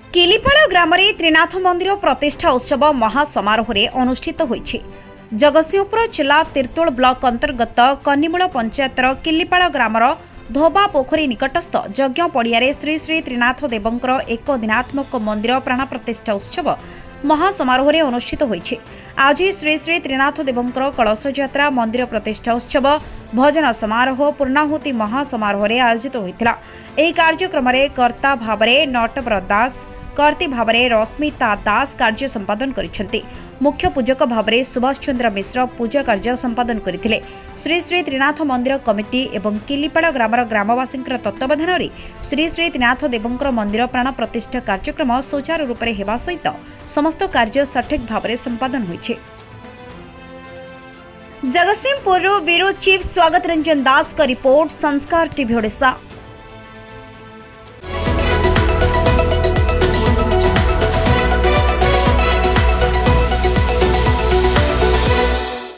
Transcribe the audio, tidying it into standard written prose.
किलिपाଳ ग्रामरे त्रिनाथ मंदिर प्रतिष्ठा उत्सव महासमारोह अनुष्ठित होइछि। जगतसिंहपुर जिला तिर्तोल ब्लॉक अंतर्गत कन्नीमूल पंचायतर किलिपाळ ग्रामर धोबा पोखरी निकटस्थ यज्ञ पड़ियारे श्री श्री त्रिनाथ देवंकर एक दिनात्मक मंदिर प्राण प्रतिष्ठा उत्सव महासमारोह अनुष्ठित होइछि। आज श्री श्री त्रिनाथ देवंकर कलश यात्रा मंदिर प्रतिष्ठा उत्सव भजन समारोह पूर्णाहुति महासमारोह आयोजित होइथिला। एही कार्यक्रम रे कर्ता भावरे नटवर दास कर्ती भावरे रश्मिता दास कार्य संपादन करिसेंती। मुख्य पूजक भावरे सुभाष चंद्र मिश्र पूजा कार्य संपादन करथिले। श्री श्री त्रिनाथ मंदिर कमिटी एवं किलिपाळ ग्रामर ग्रामवासी तत्वावधान रे श्री श्री त्रिनाथ देवंकर मंदिर प्राण प्रतिष्ठा कार्यक्रम सुचारू रूप से हेबा सहित समस्त कार्य सठिक भावरे संपादन होइछे। जगतसिंहपुर ब्यूरो चीफ स्वागत रंजन दास का रिपोर्ट संस्कार टीवी ओडिशा।